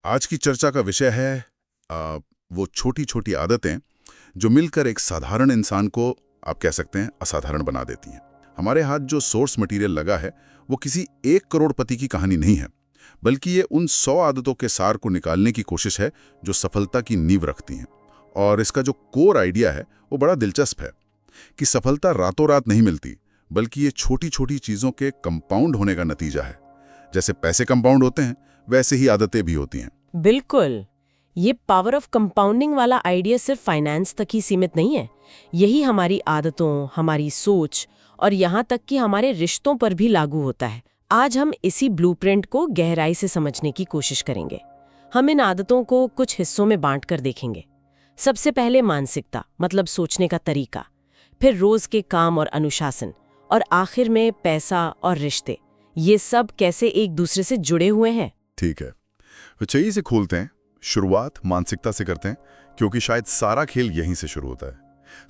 आज की चर्चा का विषय है वो छोटी छोटी आदतें जो मिलकर एक साधारण इंसान को आप कह सकते हैं असाधारण बना देती हैं। हमारे हाथ जो सोर्स मटेरियल लगा है वो किसी 1 करोड़पति की कहानी नहीं है, बल्कि ये उन 100 आदतों के सार को निकालने की कोशिश है जो सफलता की नींव रखती हैं। और इसका जो कोर आइडिया है वो बड़ा दिलचस्प है कि सफलता रातों रात नहीं मिलती, बल्कि ये छोटी छोटी चीज़ों के कंपाउंड होने का नतीजा है। जैसे पैसे कंपाउंड होते हैं, वैसे ही आदतें भी होती हैं। बिल्कुल। ये पावर ऑफ कंपाउंडिंग वाला आइडिया सिर्फ फाइनेंस तक ही सीमित नहीं है। यही हमारी आदतों, हमारी सोच और यहाँ तक कि हमारे रिश्तों पर भी लागू होता है। आज हम इसी ब्लूप्रिंट को गहराई से समझने की कोशिश करेंगे। हम इन आदतों को कुछ हिस्सों में बांटकर देखेंगे। सबसे पहले मानसिकता, मतलब सोचने का तरीका, फिर रोज के काम और अनुशासन, और आखिर में पैसा और रिश्ते। ये सब कैसे एक दूसरे से जुड़े हुए हैं। ठीक है, तो चलिए इसे खोलते हैं। शुरुआत मानसिकता से करते हैं, क्योंकि शायद सारा खेल यहीं से शुरू होता है।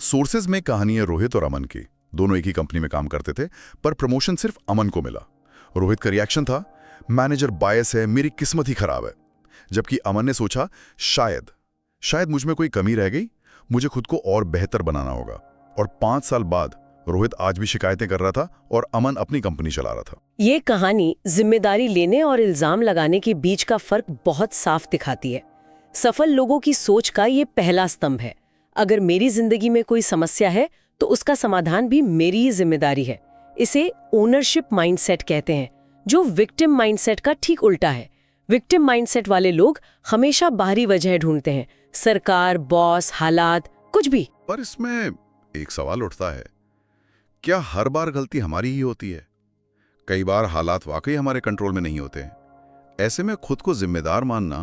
सोर्सेज में कहानी है रोहित और अमन की। दोनों एक ही कंपनी में काम करते थे, पर प्रमोशन सिर्फ अमन को मिला। रोहित का रिएक्शन था, मैनेजर बायस है, मेरी किस्मत ही खराब है। जबकि अमन ने सोचा, शायद मुझ में कोई कमी रह गई, मुझे खुद को और बेहतर बनाना होगा। और 5 साल बाद रोहित आज भी शिकायतें कर रहा था और अमन अपनी कंपनी चला रहा था। ये कहानी जिम्मेदारी लेने और इल्जाम लगाने के बीच का फर्क बहुत साफ दिखाती है। सफल लोगों की सोच का ये पहला स्तंभ है। अगर मेरी जिंदगी में कोई समस्या है तो उसका समाधान भी मेरी ही जिम्मेदारी है। इसे ओनरशिप माइंडसेट कहते हैं, जो विक्टिम माइंडसेट का ठीक उल्टा है। विक्टिम माइंडसेट वाले लोग हमेशा बाहरी वजह ढूंढते हैं, सरकार, बॉस, हालात, कुछ भी। पर इसमें एक सवाल उठता है, क्या हर बार गलती हमारी ही होती है? कई बार हालात वाकई हमारे कंट्रोल में नहीं होते। ऐसे में खुद को जिम्मेदार मानना,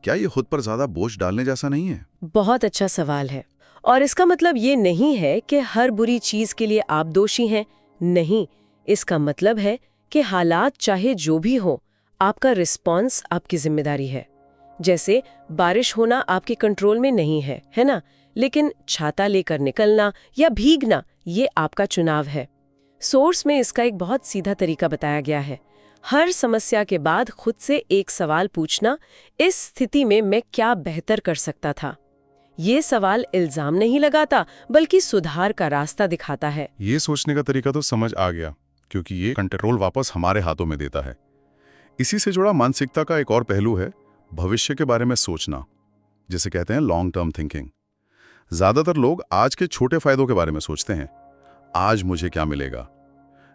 क्या ये खुद पर ज्यादा बोझ डालने जैसा नहीं है? बहुत अच्छा सवाल है। और इसका मतलब ये नहीं है कि हर बुरी चीज के लिए आप दोषी हैं। नहीं, इसका मतलब है कि हालात चाहे जो भी हो, आपका रिस्पॉन्स आपकी जिम्मेदारी है। जैसे बारिश होना आपके कंट्रोल में नहीं है, है ना? लेकिन छाता लेकर निकलना या भीगना, ये आपका चुनाव है। सोर्स में इसका एक बहुत सीधा तरीका बताया गया है। हर समस्या के बाद खुद से एक सवाल पूछना, इस स्थिति में मैं क्या बेहतर कर सकता था? ये सवाल इल्जाम नहीं लगाता, बल्कि सुधार का रास्ता दिखाता है। ये सोचने का तरीका तो समझ आ गया, क्योंकि ये कंट्रोल वापस हमारे हाथों में देता है। इसी से जुड़ा मानसिकता का एक और पहलू है भविष्य के बारे में सोचना, जिसे कहते हैं लॉन्ग टर्म थिंकिंग। ज्यादातर लोग आज के छोटे फायदों के बारे में सोचते हैं, आज मुझे क्या मिलेगा।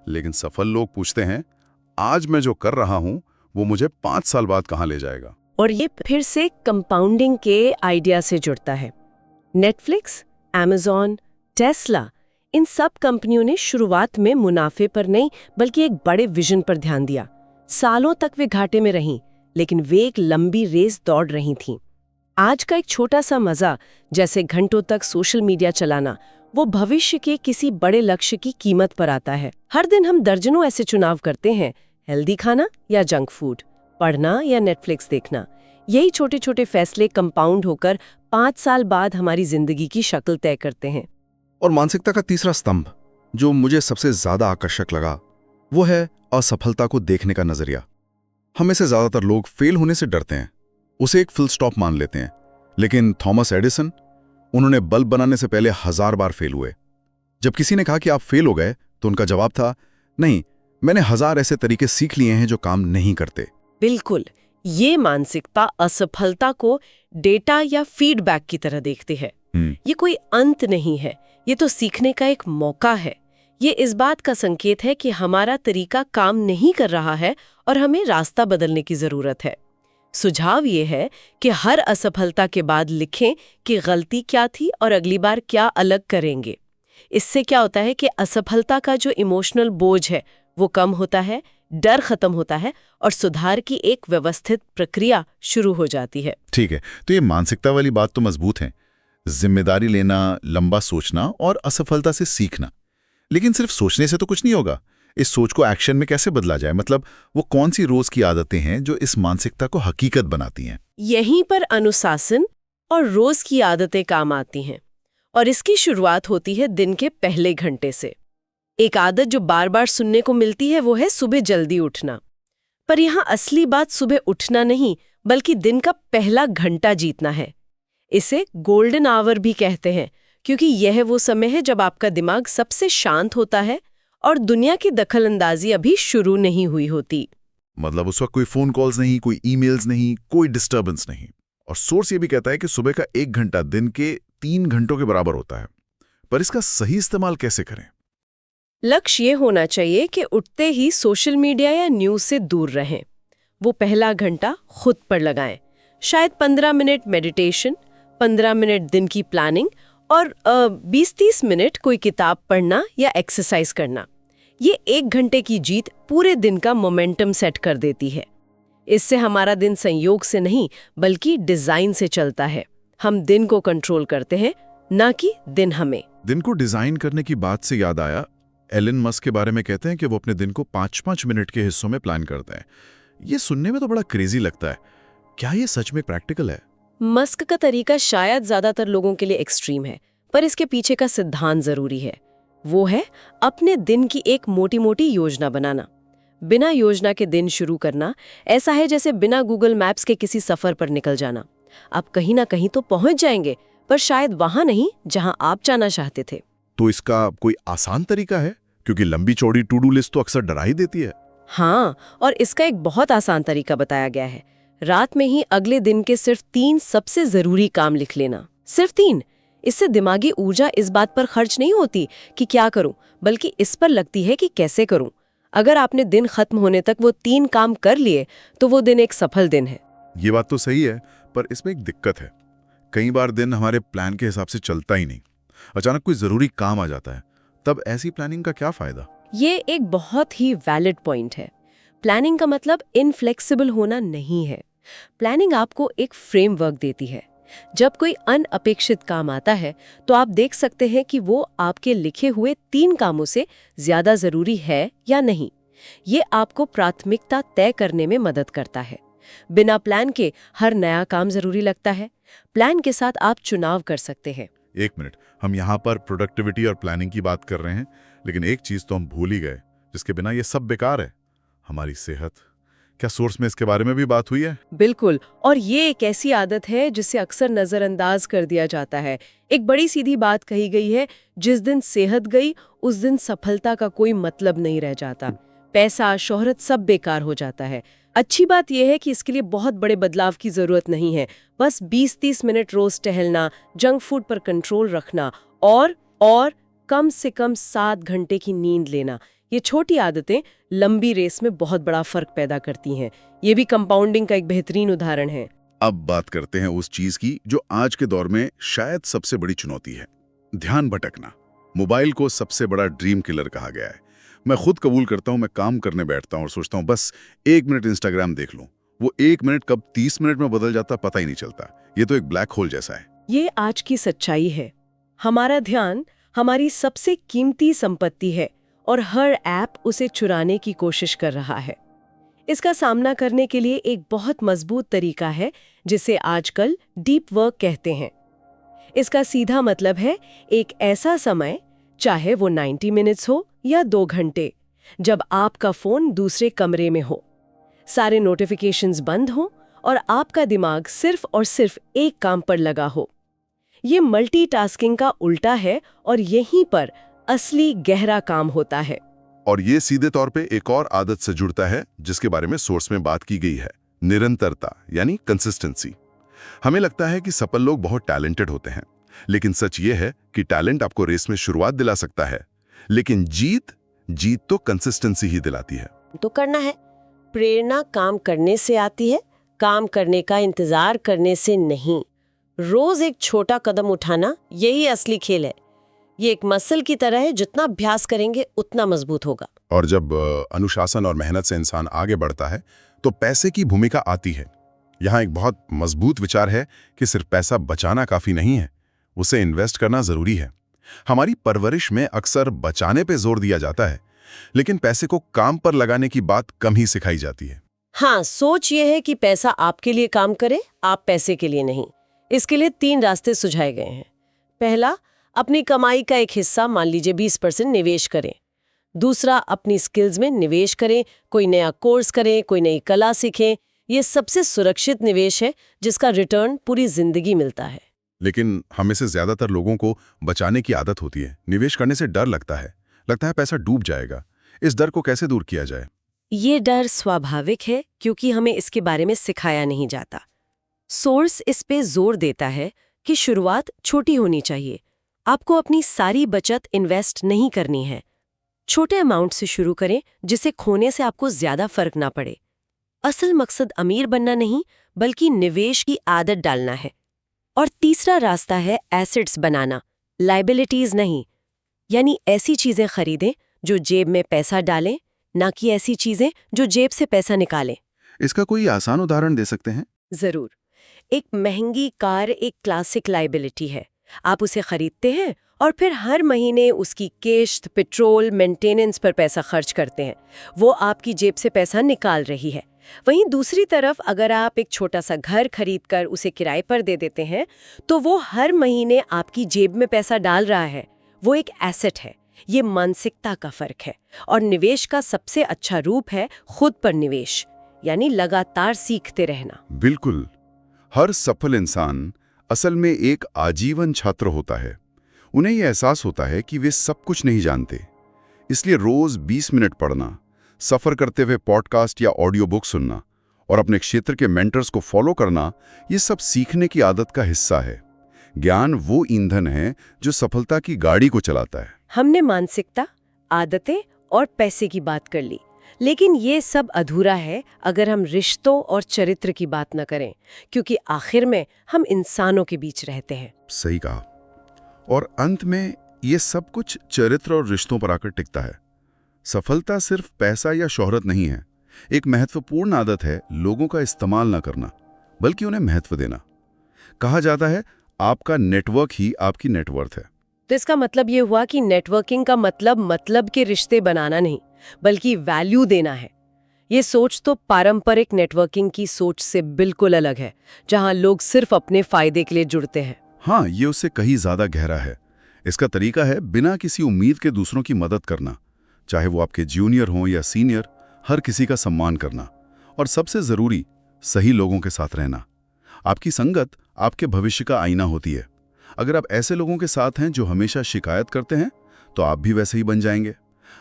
लेकिन सफल लोग पूछते हैं, आज मैं जो कर रहा हूं वो मुझे 5 साल बाद कहां ले जाएगा। और ये फिर से कंपाउंडिंग के आइडिया से जुड़ता है। नेटफ्लिक्स, अमेज़न, टेस्ला, इन सब कंपनियों ने शुरुआत में मुनाफे पर नहीं, बल्कि एक बड़े विजन पर ध्यान दिया। सालों तक वे घाटे में रहीं, लेकिन वे एक लंबी रेस दौड़ रही थीं। आज का एक छोटा सा मजा, जैसे घंटों तक सोशल मीडिया चलाना, वो भविष्य के किसी बड़े लक्ष्य की कीमत पर आता है। हर दिन हम दर्जनों ऐसे चुनाव करते हैं, हेल्दी खाना या जंक फूड, पढ़ना या नेटफ्लिक्स देखना। यही छोटे छोटे फैसले कंपाउंड होकर 5 साल बाद हमारी जिंदगी की शक्ल तय करते हैं। और मानसिकता का तीसरा स्तंभ, जो मुझे सबसे ज्यादा आकर्षक लगा, वो है असफलता को देखने का नजरिया। हम में से ज्यादातर लोग फेल होने से डरते हैं, उसे एक फुल स्टॉप मान लेते हैं। लेकिन थॉमस एडिसन, उन्होंने बल्ब बनाने से पहले 1000 बार फेल हुए। जब किसी ने कहा कि आप फेल हो गए, तो उनका जवाब था, नहीं, मैंने 1000 ऐसे तरीके सीख लिए हैं जो काम नहीं करते। बिल्कुल, ये मानसिकता असफलता को डेटा या फीडबैक की तरह देखती है। ये कोई अंत नहीं है, ये तो सीखने का एक मौका है। ये इस बात का संकेत है कि हमारा तरीका काम नहीं कर रहा है और हमें रास्ता बदलने की जरूरत है। सुझाव ये है कि हर असफलता के बाद लिखें कि गलती क्या थी और अगली बार क्या अलग करेंगे। इससे क्या होता है कि असफलता का जो इमोशनल बोझ है वो कम होता है, डर खत्म होता है और सुधार की एक व्यवस्थित प्रक्रिया शुरू हो जाती है। ठीक है, तो ये मानसिकता वाली बात तो मजबूत है, जिम्मेदारी लेना, लंबा सोचना और असफलता से सीखना। लेकिन सिर्फ सोचने से तो कुछ नहीं होगा। इस सोच को एक्शन में कैसे बदला जाए? मतलब वो कौन सी रोज की आदतें हैं जो इस मानसिकता को हकीकत बनाती हैं? यहीं पर अनुशासन और रोज की आदतें काम आती हैं। और इसकी शुरुआत होती है दिन के पहले घंटे से। एक आदत जो बार बार सुनने को मिलती है वो है सुबह जल्दी उठना। पर यहाँ असली बात सुबह उठना नहीं, बल्कि दिन का पहला घंटा जीतना है। इसे गोल्डन आवर भी कहते हैं, क्योंकि यह वो समय है जब आपका दिमाग सबसे शांत होता है और दुनिया की दखलंदाजी अभी शुरू नहीं हुई होती। मतलब उस वक्त कोई फोन कॉल्स नहीं, कोई ईमेल्स नहीं, कोई डिस्टर्बेंस नहीं। और सोर्स ये भी कहता है कि सुबह का 1 घंटा दिन के 3 घंटों के बराबर होता है। पर इसका सही इस्तेमाल कैसे करें? लक्ष्य ये होना चाहिए कि उठते ही सोशल मीडिया या न्यूज़ से दूर रहें। वो पहला घंटा खुद पर लगाएं। शायद 15 मिनट मेडिटेशन, 15 मिनट दिन की प्लानिंग और 20-30 मिनट कोई किताब पढ़ना या एक्सरसाइज करना। ये 1 घंटे की जीत पूरे दिन का मोमेंटम सेट कर देती है। इससे हमारा दिन संयोग से नहीं बल्कि डिजाइन से चलता है। हम दिन को कंट्रोल करते हैं, ना कि दिन हमें। दिन को डिजाइन करने की बात से याद आया, एलन मस्क के बारे में कहते हैं कि वो अपने दिन को 5-5 मिनट के हिस्सों में प्लान करते हैं। ये सुनने में तो बड़ा क्रेजी लगता है। क्या ये सच में प्रैक्टिकल है? मस्क का तरीका शायद ज्यादातर लोगों के लिए एक्सट्रीम है, पर इसके पीछे का सिद्धांत जरूरी है। वो है अपने दिन की एक मोटी मोटी योजना बनाना। बिना योजना के दिन शुरू करना ऐसा है जैसे बिना गूगल मैप्स के किसी सफर पर निकल जाना। आप कहीं ना कहीं तो पहुंच जाएंगे, पर शायद वहां नहीं जहां आप जाना चाहते थे। तो इसका कोई आसान तरीका है? क्योंकि लंबी चौड़ी टू डू लिस्ट तो अक्सर डरा ही देती है। हाँ, और इसका एक बहुत आसान तरीका बताया गया है। रात में ही अगले दिन के सिर्फ 3 सबसे जरूरी काम लिख लेना। सिर्फ 3। इससे दिमागी ऊर्जा इस बात पर खर्च नहीं होती कि क्या करूं, बल्कि इस पर लगती है कि कैसे करूं। अगर आपने दिन खत्म होने तक वो 3 काम कर लिए तो वो दिन एक सफल दिन है। ये बात तो सही है, पर इसमें एक दिक्कत है। कई बार दिन हमारे प्लान के हिसाब से चलता ही नहीं। अचानक कोई जरूरी काम आ जाता है, तब ऐसी प्लानिंग का क्या फायदा? ये एक बहुत ही वैलिड पॉइंट है। प्लानिंग का मतलब इनफ्लेक्सिबल होना नहीं है। प्लानिंग आपको एक फ्रेमवर्क देती है। जब कोई अनअपेक्षित काम आता है तो आप देख सकते हैं कि वो आपके लिखे हुए 3 कामों से ज्यादा जरूरी है या नहीं। ये आपको प्राथमिकता तय करने में मदद करता है। बिना प्लान के हर नया काम जरूरी लगता है। प्लान के साथ आप चुनाव कर सकते हैं। 1 मिनट, हम यहाँ पर प्रोडक्टिविटी और प्लानिंग की बात कर रहे हैं, लेकिन एक चीज तो हम भूल ही गए, जिसके बिना ये सब बेकार है। हमारी सेहत। क्या सोर्स में इसके बारे में भी बात हुई है? बिल्कुल, और ये एक ऐसी आदत है जिसे अक्सर नजरअंदाज कर दिया जाता है। एक बड़ी सीधी बात कही गई है, जिस दिन सेहत गई उस दिन सफलता का कोई मतलब नहीं रह जाता। पैसा, शोहरत सब बेकार हो जाता है। अच्छी बात यह है कि इसके लिए बहुत बड़े बदलाव की जरूरत नहीं है। बस 20-30 मिनट रोज टहलना, जंक फूड पर कंट्रोल रखना और कम से कम 7 घंटे की नींद लेना। ये छोटी आदतें लंबी रेस में बहुत बड़ा फर्क पैदा करती हैं। ये भी कंपाउंडिंग का एक बेहतरीन उदाहरण है। अब बात करते हैं उस चीज की जो आज के दौर में शायद सबसे बड़ी चुनौती है, ध्यान भटकना। मोबाइल को सबसे बड़ा ड्रीम किलर कहा गया है। मैं खुद कबूल करता हूं, मैं काम करने बैठता हूं और सोचता हूं बस 1 मिनट इंस्टाग्राम देख लूं। वो 1 मिनट कब 30 मिनट में बदल जाता पता ही नहीं चलता। ये तो एक ब्लैक होल जैसा है। ये आज की सच्चाई है। हमारा ध्यान हमारी सबसे कीमती संपत्ति है और हर ऐप उसे चुराने की कोशिश कर रहा है। इसका सामना करने के लिए एक बहुत मजबूत तरीका है जिसे आजकल डीप वर्क कहते हैं। इसका सीधा मतलब है एक ऐसा समय, चाहे वो 90 मिनट्स हो या 2 घंटे, जब आपका फोन दूसरे कमरे में हो, सारे नोटिफिकेशंस बंद हो और आपका दिमाग सिर्फ और सिर्फ एक काम पर लगा हो। ये मल्टीटास्किंग का उल्टा है और यहीं पर असली गहरा काम होता है। और ये सीधे तौर पे एक और आदत से जुड़ता है जिसके बारे में सोर्स में बात की गई है, निरंतरता यानी कंसिस्टेंसी। हमें लगता है कि सफल लोग बहुत टैलेंटेड होते हैं, लेकिन सच ये है कि टैलेंट आपको रेस में शुरुआत दिला सकता है, लेकिन जीत तो कंसिस्टेंसी ही दिलाती है। तो करना है। प्रेरणा काम करने से आती है, काम करने का इंतजार करने से नहीं। रोज एक छोटा कदम उठाना, यही असली खेल है। ये एक मसल की तरह है, जितना अभ्यास करेंगे उतना मजबूत होगा। और जब अनुशासन और मेहनत से इंसान आगे बढ़ता है तो पैसे की भूमिका आती है। यहाँ एक बहुत मजबूत विचार है कि सिर्फ पैसा बचाना काफी नहीं है, उसे इन्वेस्ट करना जरूरी है। हमारी परवरिश में अक्सर बचाने पे जोर दिया जाता है, लेकिन पैसे को काम पर लगाने की बात कम ही सिखाई जाती है। हाँ, सोच ये है कि पैसा आपके लिए काम करे, आप पैसे के लिए नहीं। इसके लिए 3 रास्ते सुझाए गए हैं। पहला, अपनी कमाई का एक हिस्सा, मान लीजिए 20% निवेश करें। दूसरा, अपनी स्किल्स में निवेश करें, कोई नया कोर्स करें, कोई नई कला सीखें ये सबसे सुरक्षित निवेश है जिसका रिटर्न पूरी जिंदगी मिलता है। लेकिन हम में से ज्यादातर लोगों को बचाने की आदत होती है। निवेश करने से डर लगता है पैसा डूब जाएगा। इस डर को कैसे दूर किया जाए? ये डर स्वाभाविक है क्योंकि हमें इसके बारे में सिखाया नहीं जाता। सोर्स इस पे जोर देता है कि शुरुआत छोटी होनी चाहिए। आपको अपनी सारी बचत इन्वेस्ट नहीं करनी है। छोटे अमाउंट से शुरू करें जिसे खोने से आपको ज्यादा फर्क ना पड़े। असल मकसद अमीर बनना नहीं बल्कि निवेश की आदत डालना है। और तीसरा रास्ता है एसेट्स बनाना, लायबिलिटीज नहीं। यानी ऐसी चीजें खरीदें जो जेब में पैसा डालें, ना कि ऐसी चीजें जो जेब से पैसा निकालें। इसका कोई आसान उदाहरण दे सकते हैं? जरूर। एक महंगी कार एक क्लासिक लायबिलिटी है। आप उसे खरीदते हैं और फिर हर महीने उसकी किश्त, पेट्रोल, मेंटेनेंस पर पैसा खर्च करते हैं। वो आपकी जेब से पैसा निकाल रही है। वहीं दूसरी तरफ अगर आप एक छोटा सा घर खरीदकर उसे किराए पर दे देते हैं तो वो हर महीने आपकी जेब में पैसा डाल रहा है। वो एक एसेट है। ये मानसिकता का फर्क है। और निवेश का सबसे अच्छा रूप है खुद पर निवेश, यानी लगातार सीखते रहना। बिल्कुल। हर सफल इंसान असल में एक आजीवन छात्र होता है। उन्हें यह एहसास होता है कि वे सब कुछ नहीं जानते। इसलिए रोज 20 मिनट पढ़ना, सफर करते हुए पॉडकास्ट या ऑडियो बुक सुनना और अपने क्षेत्र के मेंटर्स को फॉलो करना, ये सब सीखने की आदत का हिस्सा है। ज्ञान वो ईंधन है जो सफलता की गाड़ी को चलाता है। हमने मानसिकता, आदतें और पैसे की बात कर ली, लेकिन ये सब अधूरा है अगर हम रिश्तों और चरित्र की बात न करें, क्योंकि आखिर में हम इंसानों के बीच रहते हैं। सही कहा। और अंत में ये सब कुछ चरित्र और रिश्तों पर आकर टिकता है। सफलता सिर्फ पैसा या शोहरत नहीं है। एक महत्वपूर्ण आदत है लोगों का इस्तेमाल न करना, बल्कि उन्हें महत्व देना। कहा जाता है आपका नेटवर्क ही आपकी नेटवर्थ है। तो इसका मतलब ये हुआ कि नेटवर्किंग का मतलब के रिश्ते बनाना नहीं, बल्कि वैल्यू देना है। ये सोच तो पारंपरिक नेटवर्किंग की सोच से बिल्कुल अलग है, जहां लोग सिर्फ अपने फायदे के लिए जुड़ते हैं। हाँ, ये उससे कहीं ज्यादा गहरा है। इसका तरीका है बिना किसी उम्मीद के दूसरों की मदद करना, चाहे वो आपके जूनियर हों या सीनियर। हर किसी का सम्मान करना और सबसे जरूरी, सही लोगों के साथ रहना। आपकी संगत आपके भविष्य का आईना होती है। अगर आप ऐसे लोगों के साथ हैं जो हमेशा शिकायत करते हैं, तो आप भी वैसे ही बन जाएंगे।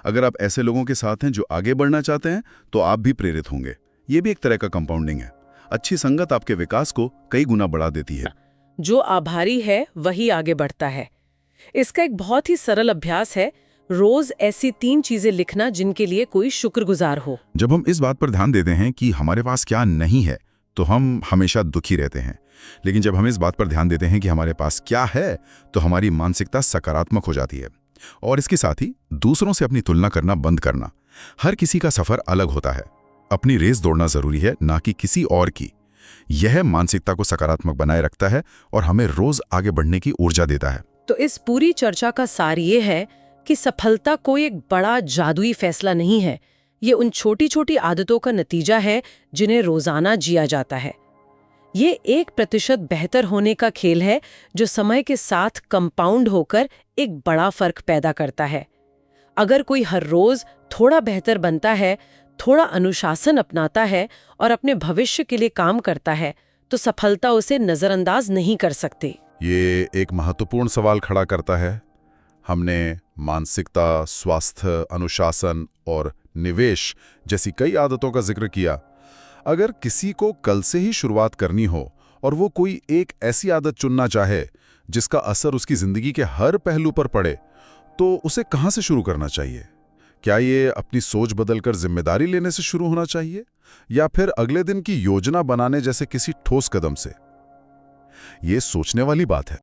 अगर आप ऐसे लोगों के साथ हैं जो आगे बढ़ना चाहते हैं, तो आप भी प्रेरित होंगे। ये भी एक तरह का कंपाउंडिंग है। अच्छी संगत आपके विकास को कई गुना बढ़ा देती है। जो आभारी है वही आगे बढ़ता है। इसका एक बहुत ही सरल अभ्यास है, रोज ऐसी 3 चीजें लिखना जिनके लिए कोई शुक्रगुजार हो। जब हम इस बात पर ध्यान देते हैं कि हमारे पास क्या नहीं है, तो हम हमेशा दुखी रहते हैं। लेकिन जब हम इस बात पर ध्यान देते हैं कि हमारे पास क्या है, तो हमारी मानसिकता सकारात्मक हो जाती है। और इसके साथ ही दूसरों से अपनी तुलना करना बंद करना। हर किसी का सफर अलग होता है। अपनी रेस दौड़ना जरूरी है, ना कि किसी और की। यह मानसिकता को सकारात्मक बनाए रखता है और हमें रोज आगे बढ़ने की ऊर्जा देता है। तो इस पूरी चर्चा का सार ये है कि सफलता कोई एक बड़ा जादुई फैसला नहीं है। ये उन छोटी छोटी आदतों का नतीजा है जिन्हें रोजाना जिया जाता है। ये 1% बेहतर होने का खेल है जो समय के साथ कंपाउंड होकर एक बड़ा फर्क पैदा करता है। अगर कोई हर रोज थोड़ा बेहतर बनता है, थोड़ा अनुशासन अपनाता है और अपने भविष्य के लिए काम करता है, तो सफलता उसे नजरअंदाज नहीं कर सकती। ये एक महत्वपूर्ण सवाल खड़ा करता है। हमने मानसिकता, स्वास्थ्य, अनुशासन और निवेश जैसी कई आदतों का जिक्र किया। अगर किसी को कल से ही शुरुआत करनी हो और वो कोई एक ऐसी आदत चुनना चाहे जिसका असर उसकी जिंदगी के हर पहलू पर पड़े, तो उसे कहाँ से शुरू करना चाहिए? क्या ये अपनी सोच बदलकर जिम्मेदारी लेने से शुरू होना चाहिए, या फिर अगले दिन की योजना बनाने जैसे किसी ठोस कदम से? ये सोचने वाली बात है।